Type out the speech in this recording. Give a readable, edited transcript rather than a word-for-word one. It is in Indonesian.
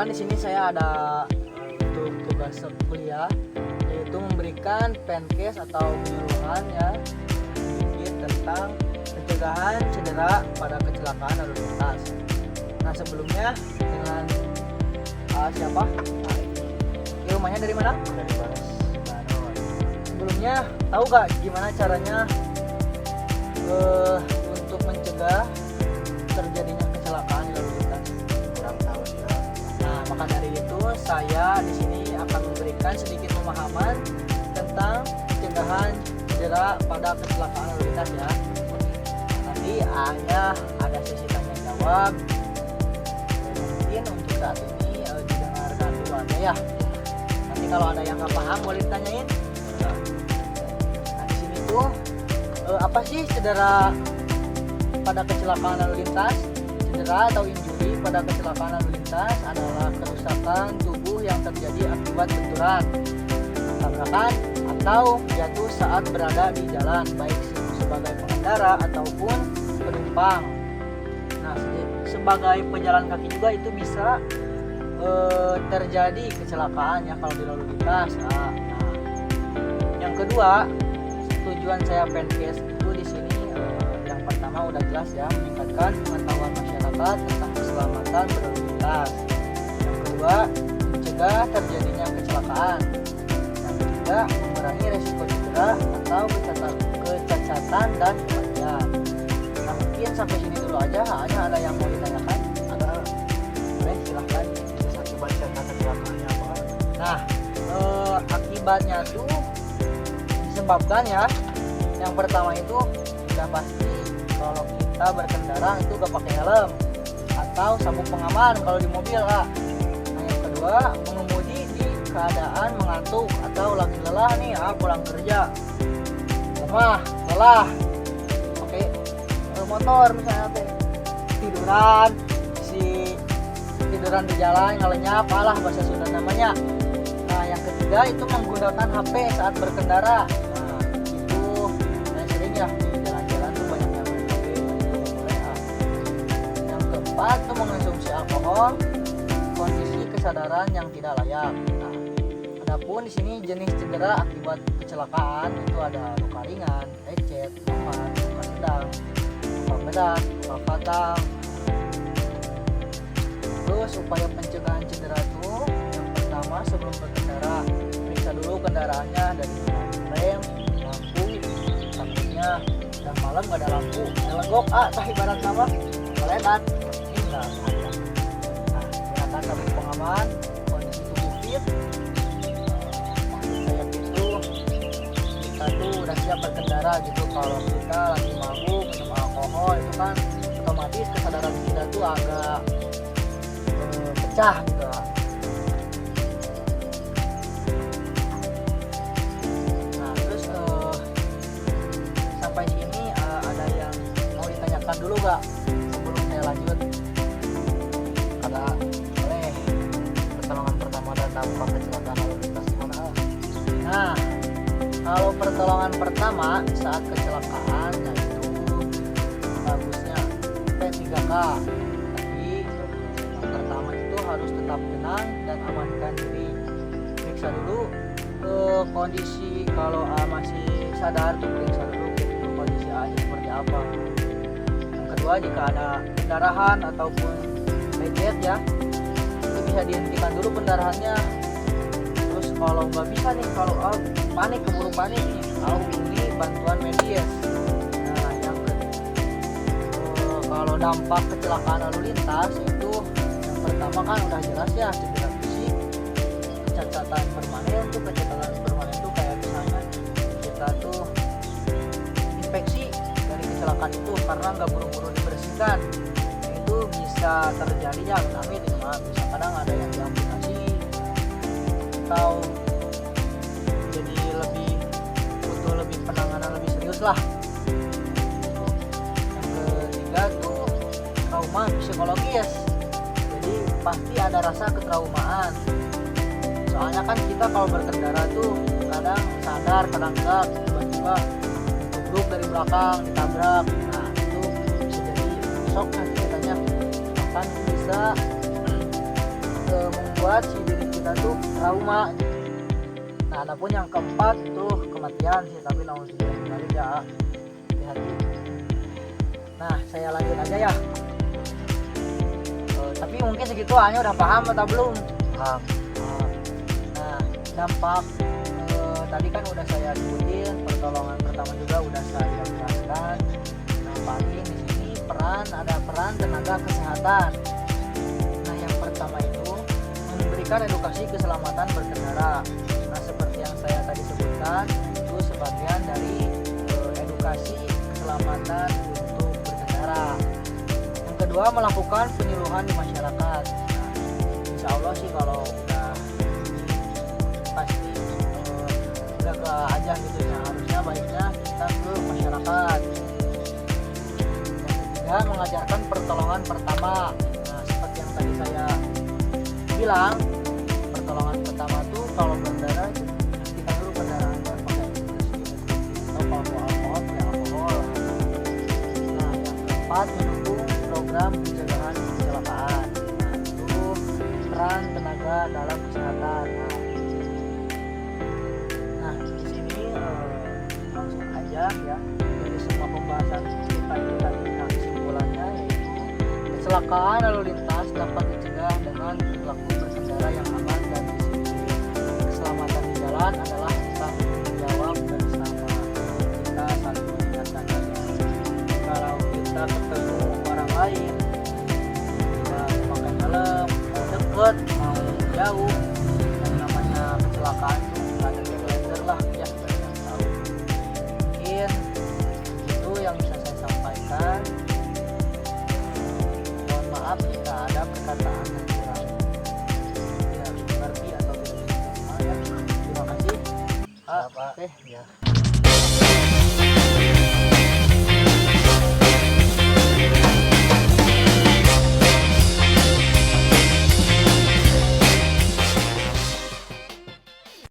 di sini saya ada untuk tugas kuliah, yaitu memberikan pencase atau penyuluhan ya sedikit tentang pencegahan cedera pada kecelakaan lalu lintas. Nah sebelumnya dengan siapa? Rumahnya dari mana? Dari Baros. Sebelumnya tahu gak gimana caranya untuk mencegah terjadinya kecelakaan di lalu lintas? Kurang tahu ya. Nah maka dari itu saya di sini akan memberikan sedikit pemahaman tentang pencegahan cedera pada kecelakaan lalu lintas ya. Nanti hanya ada sesi tanya jawab. Mungkin untuk saat ini didengarkan dulu aja ya. Nanti kalau ada yang nggak paham boleh ditanyain. Nah di sini tuh apa sih cedera pada kecelakaan lalu lintas? Cedera atau injury pada kecelakaan lalu lintas adalah kerusakan tubuh yang terjadi akibat benturan, tabrakan, atau jatuh saat berada di jalan, baik sebagai pengendara ataupun penumpang. Nah, sebagai pejalan kaki juga itu bisa terjadi kecelakaan ya kalau di lalu lintas. Nah, yang kedua, tujuan saya pencase itu di sini yang pertama udah jelas ya, meningkatkan pengetahuan masyarakat tentang keselamatan berlalu lintas. Yang kedua, mencegah terjadinya kecelakaan. Yang ketiga, mengurangi resiko cedera atau kecacatan dan kematian. Nah mungkin sampai sini dulu aja. Hanya ada yang mau ditanyakan? Ada? Boleh silahkan. Bisa akibatnya kecelakaannya apa? Nah akibatnya tuh disebabkan ya. Yang pertama itu sudah pasti kalau kita berkendara itu gak pakai helm atau sabuk pengaman kalau di mobil lah. Nah yang kedua, mengemudi di keadaan mengantuk atau lagi lelah nih pulang kerja, lemah, lelah, pakai motor misalnya tiduran di jalan ngalenyap, apalah bahasa Sunda namanya. Nah yang ketiga itu menggunakan HP saat berkendara. Nah itu saya sering ya di jalan-jalan tuh banyak yang main HP, itu boleh. Yang keempat itu mengonsumsi alkohol, kondisi kesadaran yang tidak layak. Nah, adapun di sini jenis cedera akibat kecelakaan itu ada luka ringan, lecet, memar, luka sedang, luka berat, luka fatal. Terus upaya pencegahan cedera itu yang pertama sebelum berkendara periksa dulu kendaraannya dari rem, lampu, sampingnya, dan malam gak ada lampu, ngelenggok tah ibarat sama meledak, ini enggak ada. Nah, gunakan sabuk pengaman, kondisi tubuh fit. Saya itu kita tuh udah siap berkendara gitu. Kalau kita lagi mabuk minum alkohol itu kan otomatis kesadaran kita tuh agak pecah gitu. Nah terus sampai sini ada yang mau ditanyakan dulu gak sebelum saya lanjut? Ada, boleh. Pertolongan pertama dan dampak kecelakaan lalu lintas gimana? Nah kalau pertolongan pertama saat kecelakaan yaitu bagusnya P3K. Harus tetap tenang dan amankan diri. Periksa dulu kondisi, kalau masih sadar tuh periksa dulu kondisi A seperti apa. Yang kedua, jika ada pendarahan ataupun lecet ya, itu bisa dihentikan dulu pendarahannya. Terus kalau nggak bisa nih, kalau panik, keburu panik nih, hubungi bantuan medis. Nah yang kalau dampak kecelakaan lalu lintas itu pertama kan udah jelas ya, cedera fisik, kecacatan permanen tuh. Kecacatan permanen tuh kayak misalnya kita tuh infeksi dari kecelakaan itu karena nggak buru-buru dibersihkan, itu bisa terjadi ya, amit ini mah bisa kadang ada yang diamputasi atau jadi butuh lebih penanganan lebih serius lah. Yang ketiga tuh trauma psikologis. Pasti ada rasa ketraumaan. Soalnya kan kita kalau berkendara tuh kadang sadar, kadang enggak, tiba-tiba tubruk dari belakang, ditabrak. Nah itu bisa jadi shock nanti katanya, bahkan bisa membuat si diri kita tuh trauma. Nah, adapun yang keempat tuh kematian sih, tapi nauzubillah ya, hati-hati. Nah, saya lanjut aja ya. Tapi mungkin segitu hanya udah paham atau belum? Paham. Nah, dampak tadi kan udah saya sebutin, pertolongan pertama juga udah saya jelaskan. Nah, paling di sini ada peran tenaga kesehatan. Nah, yang pertama itu memberikan edukasi keselamatan berkendara. Nah, seperti yang saya tadi sebutkan, itu sebagian dari edukasi keselamatan untuk berkendara. Yang kedua, melakukan penyuluhan di masyarakat. Nah, insya Allah sih kalau udah pasti udah ke aja gitu ya, harusnya baiknya kita ke masyarakat. Yang ketiga, mengajarkan pertolongan pertama. Nah, seperti yang tadi saya bilang, pertolongan pertama tuh kalau berkendara kita dulu kendaraannya pakai atau kalau alkohol ya alkohol. Nah, yang keempat, mendukung program pencegahan kecelakaan. Nah, itu peran tenaga dalam kesehatan. Nah, di sini langsung aja ya, dari semua pembahasan kita tadi. Nah, kesimpulannya yaitu kecelakaan lalu lintas dapat dicegah dengan perilaku berkendara yang aman dan disiplin. Keselamatan di jalan adalah tanggung jawab bersama. Kita saling mengingatkan saja. Kalau kita ketemu orang lain, kita memakai helm, mau deket, mau jauh, yang namanya kecelakaan itu nggak ada calculator lah ya, banyak yang tahu. Mungkin itu yang bisa saya sampaikan. Mohon maaf jika ada perkataan yang kurang tidak mengerti atau tidak diterima ya. Terima kasih. Siapa? Oke. Ya.